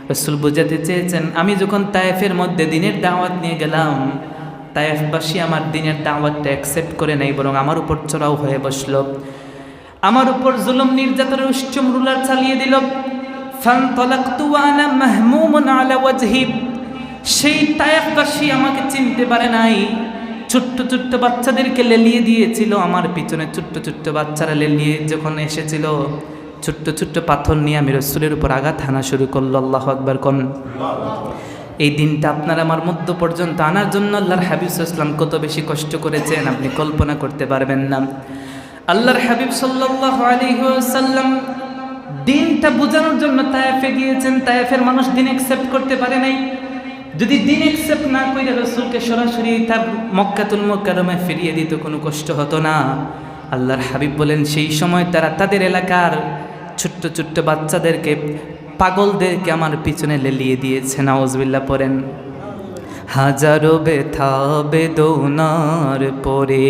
রাসূল বুঝাতে চেয়েছেন, আমি যখন তায়েফের মধ্যে দিনের দাওয়াত নিয়ে গেলাম, তায়েফবাসী আমার দিনের দাওয়াতটা অ্যাকসেপ্ট করে নাই, বরং আমার উপর চড়াও হয়ে বসলো, আমার উপর জুলুম নির্যাতনের উচ্চম রুলার চালিয়ে দিল। ফানতালাকতু ওয়া আনা মাহমুমুন আলা ওয়াজহি, সেই তায়েফবাসী আমাকে চিনতে পারে নাই, ছোট্ট ছোট্ট বাচ্চাদেরকে লেলিয়ে দিয়েছিল আমার পিছনে। ছোট্ট ছোট্ট বাচ্চারা লেলিয়ে যখন এসেছিল, ছোট্ট ছোট্ট পাথর নিয়ে আমি রাসূলের উপর আঘাত হানা শুরু করলো। আল্লাহু আকবার কোন। এই দিনটা আপনার আমার মধ্য পর্যন্ত আনার জন্য আল্লাহর হাবিব সাল্লাল্লাহু আলাইহি ওয়াসাল্লাম কত বেশি কষ্ট করেছেন আপনি কল্পনা করতে পারবেন না। আল্লাহর হাবিব সাল্লাল্লাহু আলাইহি ওয়াসাল্লাম দিনটা বোঝানোর জন্য তায়েফে গিয়েছেন। তায়েফের মানুষ দিন অ্যাকসেপ্ট করতে পারে নাই। যদি দিন অ্যাকসেপ্ট না করে রাসূলকে সরাসরি তার মক্কাতুল মুকাররমায় ফিরিয়ে দিত, কোনো কষ্ট হতো না। আল্লাহর হাবিব বলেন, সেই সময় তারা তাদের এলাকার ছোট্ট ছোট্ট বাচ্চাদেরকে, পাগলদেরকে আমার পিছনে লেলিয়ে দিয়েছে। নাউজুবিল্লাহ পড়েন। হাজারো ব্যথা বেদনার পরে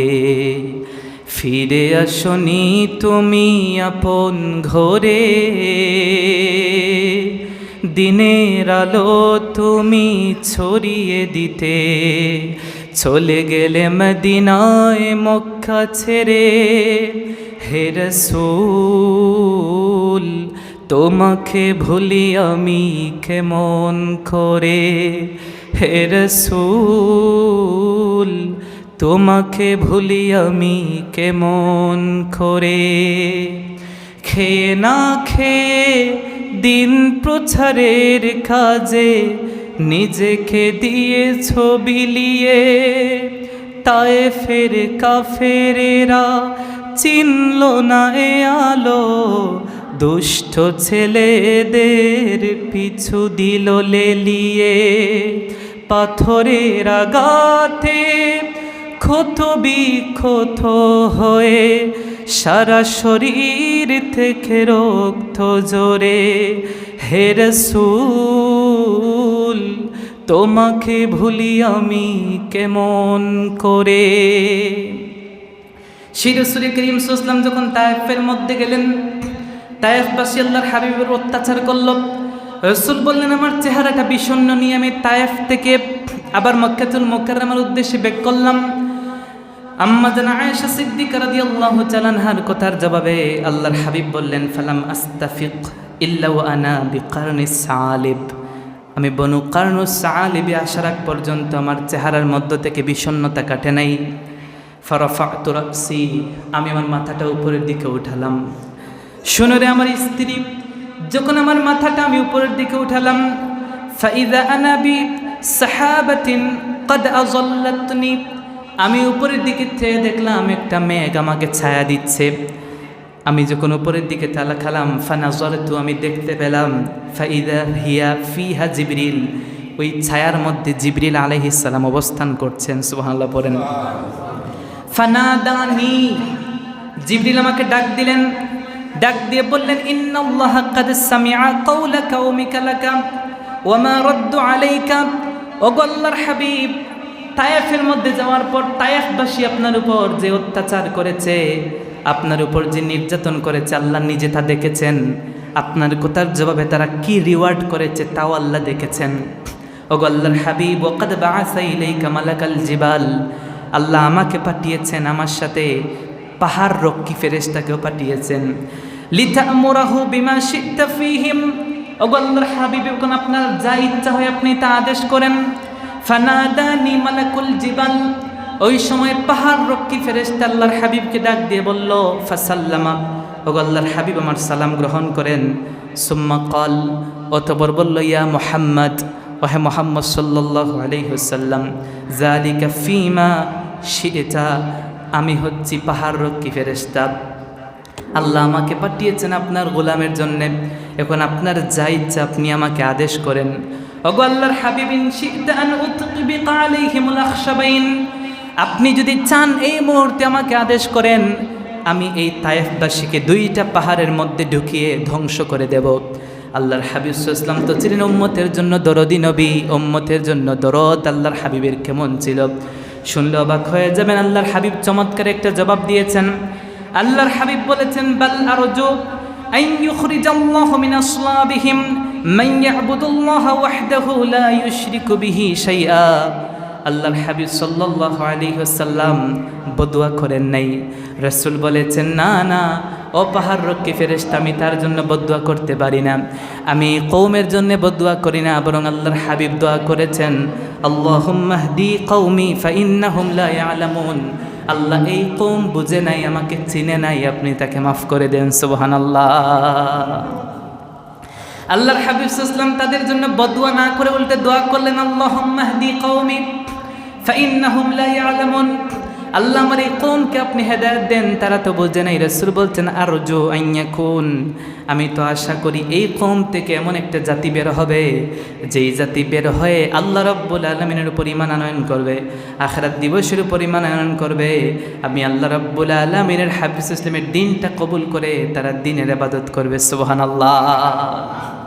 ফিরে আসনি তুমি আপন ঘরে, দিনের আলো তুমি ছড়িয়ে দিতে চলে গেলে মদিনায় মক্কা ছেড়ে। হে রাসূল তোমাকে ভুলি আমি কেমন করে, হে রাসূল তোমাকে ভুলি আমি কেমন করে। খেয়ে না খেয়ে দিন প্রচারের কাজে নিজেকে দিয়েছ বিলিয়ে, তায়েফের কাফেরেরা চিনল না এ আলো, দুষ্ট ছেলেদের পিছু দিল লেলিয়ে। পাথরের আঘাতে ক্ষত বিক্ষত হয়ে সারা শরীর থেকে রক্ত ঝরে। হে রাসূল তোমাকে ভুলি আমি কেমন করে। সেই রাসূল করিম সাল্লাল্লাহু আলাইহি ওয়াসাল্লাম যখন তায়েফের মধ্যে গেলেন, তায়েফবাসী আল্লাহর হাবিবের অত্যাচার করল। রাসূল বললেন, আমার চেহারাটা বিষণ্ণ নিয়ে আমি তায়েফ থেকে আবার মক্কাতুল মুকাররমার উদ্দেশ্যে বেক করলাম। আম্মা জান আয়েশা সিদ্দিকা রাদিয়াল্লাহু তাআলা আনহার কথার জবাবে আল্লাহর হাবিব বললেন, ফালাম আস্তাফিক ইল্লা ওয়া আনা বিকারনিস সালিব, আমি বনু কারনুস সালিবে আসার আগ পর্যন্ত আমার চেহারার মধ্য থেকে বিষণ্ণতা কাটে নাই। ফারাফাতু রাসি, আমি আমার মাথাটা উপরের দিকে উঠালাম। শুনো রে আমার স্ত্রী, যখন আমার মাথাটা আমি উপরের দিকে উঠালাম, ফাইযা আনা বি সাহাবাতিন ক্বাদ আযাল্লাতনি, আমি উপরের দিকে চেয়ে দেখলাম একটা মেঘ আমাকে ছায়া দিচ্ছে। আমি যখন উপরের দিকে তাকালাম, ফানাযারতু, আমি দেখতে পেলাম, ফাইযা হিয়া ফিহা জিবরিল, ওই ছায়ার মধ্যে জিবরিল আলাইহিস সালাম অবস্থান করছেন। সুবহানাল্লাহ পড়েন। ফানাদানি, জিবরিল আমাকে ডাক দিলেন, ডাক দিয়ে বললেন, ইন্নাল্লাহা ক্বাদ সামিআ কাওলা কাওমিকা লাকা ওয়া মা রাদ্দু আলাইকা। ওগো আল্লাহর হাবিব, তায়েফের মধ্যে যাওয়ার পর তায়েফবাসী আপনার উপর যে অত্যাচার করেছে, আপনার উপর যে নির্যাতন করেছে, আল্লাহ নিজে তা দেখেছেন। আপনার কথার জবাবে তারা কি রিওয়ার্ড করেছে তাও আল্লাহ দেখেছেন। ওগো আল্লাহর হাবিব, ওয়াকাদ বাআসা ইলাইকা মালাকাল জিবাল, আল্লাহ আমাকে পাঠিয়েছেন, আমার সাথে পাহাড় রক্ষী ফেরেশতাকেও পাঠিয়েছেন। লিতা'মুরাহু বিমা শি'তা ফীহিম, ওগো আল্লাহর হাবিব, যখন আপনার যা ইচ্ছা হয় আপনি তা আদেশ করেন। ফানাদানি মালাকুল জিবাল, ওই সময় পাহাড় রক্ষী ফেরেশতা আল্লাহর হাবিবকে ডাক দিয়ে বলল, ফাসাল্লামা, ওগো আল্লাহর হাবিব আমার সালাম গ্রহণ করেন। সুম্মা ক্বাল, অতঃপর বলল, ইয়া মুহাম্মদ, ওহে মুহাম্মদ সাল্লাল্লাহু আলাইহি ওয়াসাল্লাম, যালিকা ফীমা শি'তা, আমি হচ্ছি পাহাড় রক্ষী ফেরেশতা। আল্লাহ আমাকে পাঠিয়েছেন আপনার গোলামের জন্য, এখন আপনার যা ইচ্ছা আপনি আমাকে আদেশ করেন। ওগো আল্লাহর হাবিব, ইন শি'তা আন উতবিকা আলাইহিমুল আখশাবাইন, আপনি যদি চান এই মুহূর্তে আমাকে আদেশ করেন, আমি এই তায়েফবাসীকে দুইটা পাহাড়ের মধ্যে ঢুকিয়ে ধ্বংস করে দেব। আল্লাহর হাবিব সাল্লাল্লাহু আলাইহি ওয়াসাল্লাম তো ছিলেন উম্মতের জন্য দরদি নবী, উম্মতের জন্য দরদ আল্লাহর হাবিবের কেমন ছিল শুনলে অবাক হয়ে যাবেন। আল্লাহর হাবিব চমৎকার একটা জবাব দিয়েছেন। আল্লাহর হাবিব বলেছেন, বাল আরজু আন ইউখরিজাল্লাহু মিন আসলাবিহিম মান ইয়াবুদুল্লাহ ওয়াহদাহু লা ইউশরিকু বিহি শাইআ। আল্লাহর হাবিব সাল্লাল্লাহু আলাইহি ওয়াসাল্লাম বদুয়া করেন নাই। রাসূল বলেছেন, না না, ও পাহাড় রক্ষী ফেরেশতা, আমি তার জন্য বদুয়া করতে পারি না, আমি কওমের জন্য বদুয়া করি না। বরং আল্লাহর হাবিব দোয়া করেছেন, আল্লাহুম্মা হদি কওমি ফাইন্নাহুম লা ইয়ালামুন। আল্লাহ, এই কওম বুঝে নাই, আমাকে চিনে নাই, আপনি তাকে মাফ করে দেন। সুবহানাল্লাহ। আল্লাহর হাবিব সাল্লাল্লাহু আলাইহি ওয়াসাল্লাম তাদের জন্য বদুয়া না করে উল্টে দোয়া করলেন, আল্লাহুম্মা হদি কওমি ফাইন্নাহুম লা ইয়ালামুন। আল্লাহ, আমার এই কওমকে আপনি হেদায়েত দেন, তারা তো বোঝে নাই। রাসূল বলছেন, আরজু আন ইয়াকুন, আমি তো আশা করি এই কওম থেকে এমন একটা জাতি বের হবে, যেই জাতি বের হয়ে আল্লাহ রাব্বুল আলামিনের উপর ঈমান আনয়ন করবে, আখিরাত দিবসের উপর ঈমান আনয়ন করবে। আমি আল্লাহ রাব্বুল আলামিনের হাবিব সাল্লাল্লাহু আলাইহি ওয়াসাল্লামের দ্বীনটা কবুল করে তারা দ্বীনের ইবাদত করবে। সুবহানাল্লাহ।